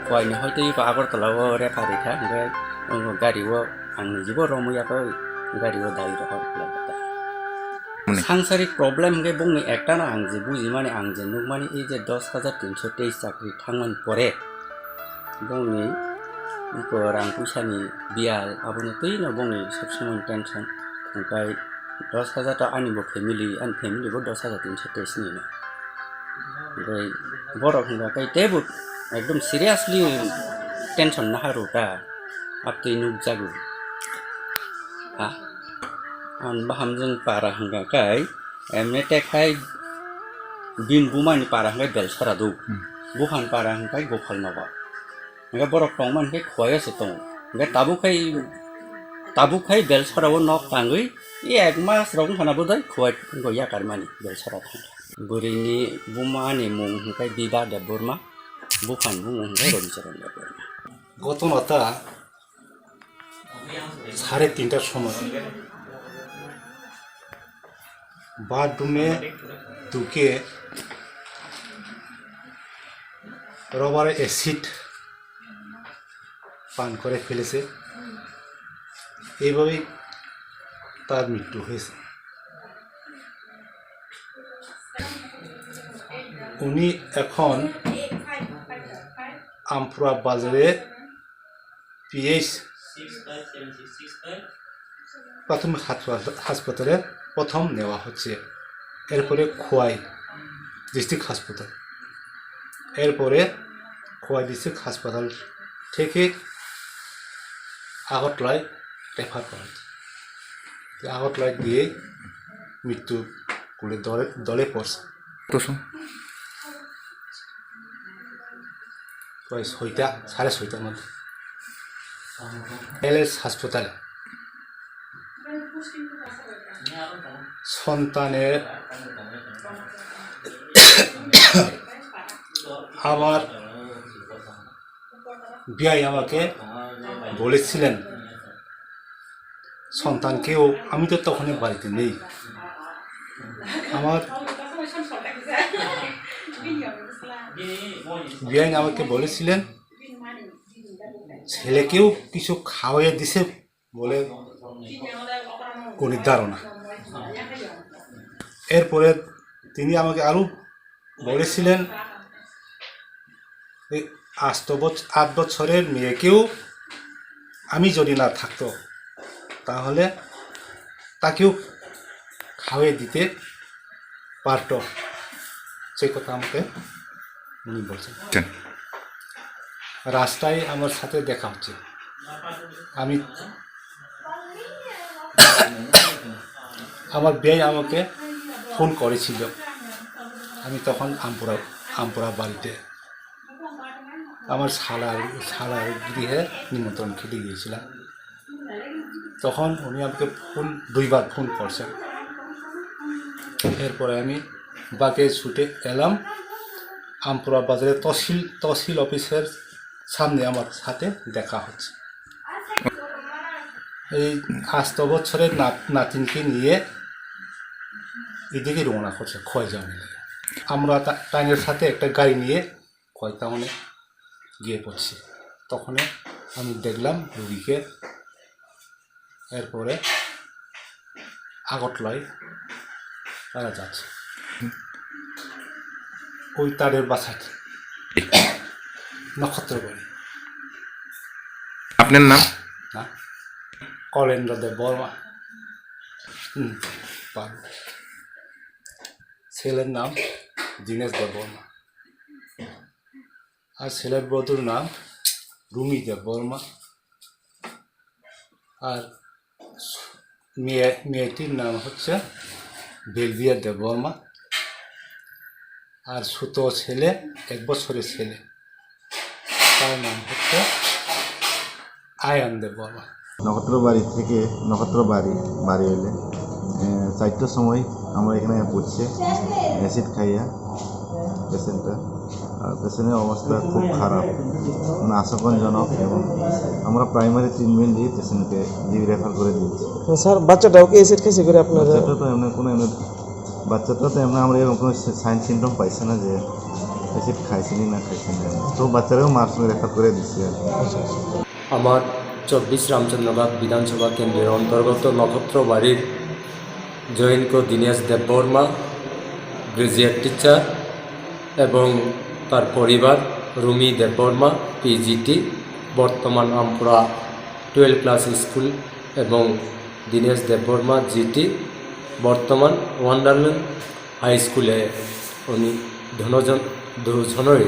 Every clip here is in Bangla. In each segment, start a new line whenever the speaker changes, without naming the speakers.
खवायनो हयतो इखौ आगरतलाव रेफारिखा ओमफ्राय गारियाव आंनि जिबो रमैयाखौ गारियाव दायो हरलायबाय सांसारिक प्रब्लेम के बुंनो एकटा ना आं जे बुझि माने आं जे नुक माने এই যে 10,323 চাকরি थांमोन परे बुंनि इखौ रां फैसानि बिया आबुनो तैनो बुंनि सब समय टेंशन ओमफ्राय 10,000 टा आंनिबो फेमिलिबो 10,323 नि ना ओमफ्राय बर' हिंगाखाय तेबो एकदम सिरियासलि टेंशन ना हारुटा अब तो नुक जागो हा आन बाहामजों पारा हंगाखाय एमने टेखाय दिन बुमानि पारा हंगाय बेलसरा दो बुहान पारा हंगाय गोपाल नवा हंगा बर' टंमान के खवायसो दं हंगा ताबुखाय बेलसराव नक तांगै ये एक मास रंग हानाबो दय खवाय गया कारमानि बेलसरा थांगा बोरैनि बुमानि मुं हंगाय बिबा दे बोरमा बुहान बुं हंगाय रबिचरण दे बोरमा
ঘটনাটা 3:30টার সময় বাথরুমে ঢুকে রবারের অ্যাসিড পান করে ফেলেছে এইভাবেই তার মৃত্যু হয়েছে উনি এখন আমপুরা বাজারে পিএইচ প্রাথমিক হাসপাতালে প্রথম নেওয়া হচ্ছে এরপরে খোয়াই ডিস্ট্রিক্ট হাসপাতাল এরপরে খোয়াই ডিস্ট্রিক্ট হাসপাতাল থেকে আগরতলায় রেফার করা হচ্ছে আগরতলায় গিয়ে মৃত্যু করে দলে পড়ছে প্রায় 6টা 6:30টার মধ্যে এলএস হাসপাতালে সন্তানের আমার বিয়াই আমাকে বলেছিলেন সন্তানকেও আমি তো তখন বাড়িতে নেই আমার বিয়াই আমাকে বলেছিলেন ছেলেকেও কিছু খাওয়াইয়ে দিছে বলে গণিত ধারণা এরপরে তিনি আমাকে আরও বলেছিলেন 8 বছরের মেয়েকেও আমি যদি না থাকতো তাহলে তাকেও খাওয়াইয়ে দিতে পারত সেই কথা আমাকে উনি বলছেন রাস্তায় আমার সাথে দেখা হচ্ছে আমি আমার বিয়ে আমাকে ফোন করেছিল আমি তখন আমপুরা বাড়িতে আমার শালার গৃহে নিমন্ত্রণ খেতে গিয়েছিলাম তখন উনি আমাকে দুইবার ফোন করছেন এরপরে আমি বাকে ছুটে এলাম আমপুরা বাজারে তহসিল অফিসের সামনে আমার সাথে দেখা হচ্ছে এই 8 বছরের নাতিনকে নিয়ে এদিকে রওনা করছে খয়জাউনে আমরা টাইনের সাথে একটা গাড়ি নিয়ে খয়জাউনে গিয়ে পড়ছি তখন আমি দেখলাম রুগীকে এরপরে আগরতলায় তারা যাচ্ছে ওই তারের বাসাতে নক্ষত্রবাড়ি
আপনার নাম
না কলেন্দ্র দেব বর্মা ছেলের নাম দীনেশ দেব বর্মা আর ছেলের বধূর নাম রুমি দেব বর্মা আর মেয়েটির নাম হচ্ছে বেলভিয়া দেব বর্মা আর ছোট ছেলে 1 বছরের ছেলে তার নাম হচ্ছে আয়ান দেব বর্মা
নক্ষত্রবাড়ি থেকে নক্ষত্রবাড়ি বাড়ি এলে 4টার সময় আমরা এখানে পড়ছে অ্যাসিড খাইয়া পেশেন্টটা আর পেশেন্টের অবস্থা খুব খারাপ মানে আশঙ্কাজনক এবং আমরা প্রাইমারি ট্রিটমেন্ট দিয়ে পেশেন্টকে রেফার করে দিচ্ছি
স্যার বাচ্চাটাও কি অ্যাসিড খাইছে করে আপনারা
বাচ্চাটা তো এমনি কোনো বাচ্চাটা তো এমনি আমরা এরকম কোনো সাইন সিমটম পাইছে না যে অ্যাসিড খাইছেনি না খাইছেনি জানি না। তো বাচ্চারাও মার সঙ্গে রেফার করে দিচ্ছে আর কি।
আমার 24 রামচন্দ্রঘাট বিধানসভা কেন্দ্রের অন্তর্গত নক্ষত্র বাড়ির জৈনক দীনেশ দেববর্মা, গ্রাজুয়েট টিচার, এবং তার পরিবার রুমি দেববর্মা পিজিটি, বর্তমান আমপুরা 12 ক্লাস স্কুল, এবং দীনেশ দেববর্মা জিটি, বর্তমান ওয়ান্ডারল্যান্ড হাই স্কুলে উনি দুজনই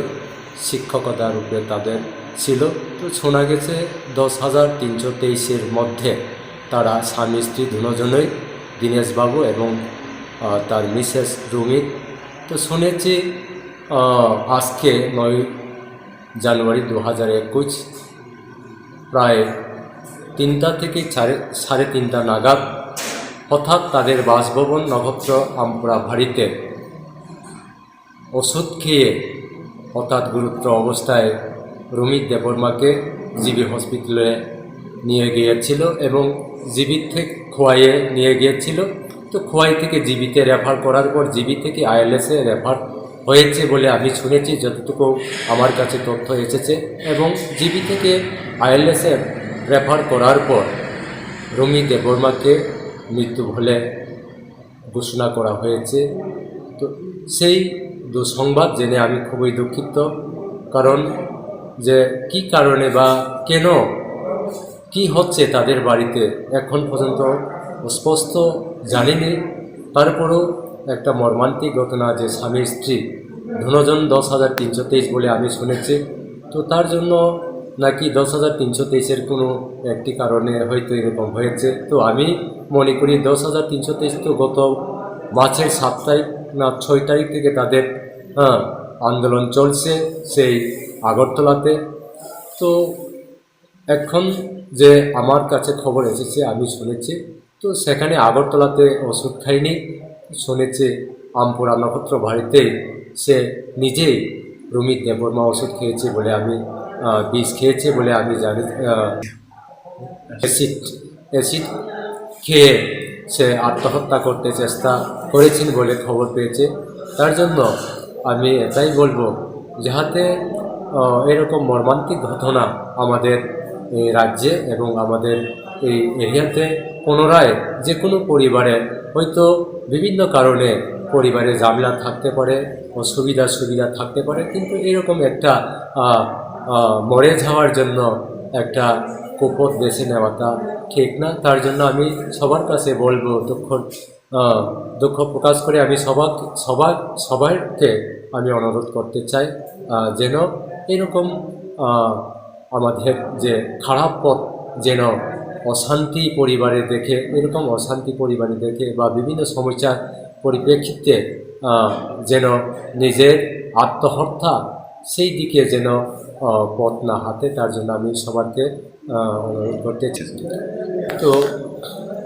শিক্ষকতার রূপে তাদের ছিল। তো শোনা গেছে 10,323-এর মধ্যে তারা স্বামী স্ত্রী দুজনই, দীনেশবাবু এবং তার মিসেস রুমি। তো শুনেছি আজকে 9 জানুয়ারি 2021 প্রায় 3টা থেকে সাড়ে 3টা নাগাদ হঠাৎ তাদের বাসভবন নক্ষত্র আমপুরা বাড়িতে ওষুধ খেয়ে হঠাৎ গুরুতর অবস্থায় রুমি দেববর্মাকে জিবি হসপিটালে নিয়ে গিয়েছিল এবং জিবি থেকে খোয়াইয়ে নিয়ে গিয়েছিল। তো খোয়াই থেকে জিবিতে রেফার করার পর জিবি থেকে আইএলএসে রেফার হয়েছে বলে আমি শুনেছি, যতটুকু আমার কাছে তথ্য এসেছে। এবং জিবি থেকে আইএলএসে রেফার করার পর রুমি দেববর্মাকে মৃত্যু বলে ঘোষণা করা হয়েছে। তো সেই দুঃসংবাদ জেনে আমি খুবই দুঃখিত, কারণ যে কি কারণে বা কেন কি হচ্ছে তাদের বাড়িতে এখন পর্যন্ত স্পষ্ট জানিনি। তারপরও একটা মর্মান্তিক ঘটনা যে স্বামী স্ত্রী দুজন 10,323 বলে আমি শুনেছি। তো তার জন্য নাকি 10,323-এর কোনো একটি কারণে হয়তো এরকম হয়েছে। তো আমি মনে করি 10,323 তো গত মার্চের 7 তারিখ না 6 তারিখ থেকে তাদের আন্দোলন চলছে সেই আগরতলাতে। তো এখন যে আমার কাছে খবর এসেছে আমি শুনেছি, তো সেখানে আগরতলাতে ওষুধ খাইনি, শুনেছি আমপুরা নক্ষত্র বাড়িতেই সে নিজেই রুমি দেববর্মা ওষুধ খেয়েছে বলে আমি বিষ খেয়েছে বলে আমি জানি। অ্যাসিড খেয়ে সে আত্মহত্যা করতে চেষ্টা করেছেন বলে খবর পেয়েছে। তার জন্য আমি এটাই বলবো, যাহাতে এরকম মর্মান্তিক ঘটনা আমাদের এই রাজ্যে এবং আমাদের এই এরিয়াতে পুনরায় যে কোনো পরিবারে হয়তো বিভিন্ন কারণে পরিবারে ঝামেলা থাকতে পারে, সুবিধা থাকতে পারে, কিন্তু এরকম একটা মরে যাওয়ার জন্য একটা কুপথ বেছে নেওয়াটা ঠিক না। তার জন্য আমি সবার কাছে বলবো, দুঃখ প্রকাশ করে আমি সবাইকে আমি অনুরোধ করতে চাই যেন এরকম আমাদের যে খারাপ পথ যেন অশান্তি পরিবারে দেখে, এরকম অশান্তি পরিবারে দেখে বা বিভিন্ন সমস্যার পরিপ্রেক্ষিতে যেন নিজের আত্মহত্যা সেই দিকে যেন পথ না হাতে, তার জন্য আমি সবাইকে অনুরোধ করতে চাই। তো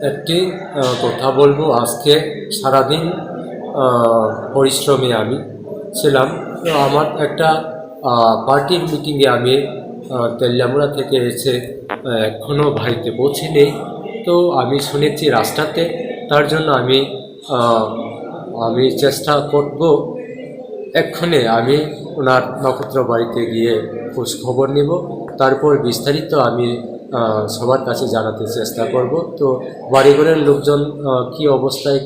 একটি কথা বলবো, আজকে সারাদিন পরিশ্রমে আমি ছিলাম। তো আমার একটা পার্টির মিটিংয়ে আমি তেলিয়ামুড়া থেকে এসে এখনও বাড়িতে পৌঁছিনি। তো আমি শুনেছি রাস্তাতে, তার জন্য আমি চেষ্টা করব এক্ষণে আমি ওনার নক্ষত্র বাড়িতে গিয়ে খোঁজ খবর নেব, তারপর বিস্তারিত আমি সবার কাছে জানাতে চেষ্টা করব। তো বাড়িঘরের লোকজন কী অবস্থায়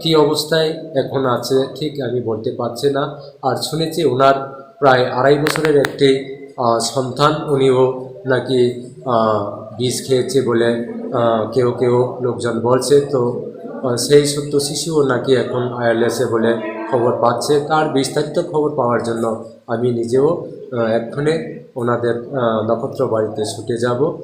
কী অবস্থায় এখন আছে ঠিক আমি বলতে পারছি না। আর শুনেছি ওনার প্রায় 2.5 বছরের একটি সন্তান, উনিও নাকি বিষ খেয়েছে বলে কেউ লোকজন বলছে। তো সেই ছোট্ট শিশুও নাকি এখন আইএলএসে বলে খবর পাচ্ছে। তার বিস্তারিত খবর পাওয়ার জন্য আমি নিজেও এক্ষণে ওনাদের নক্ষত্র বাড়িতে ছুটে যাব।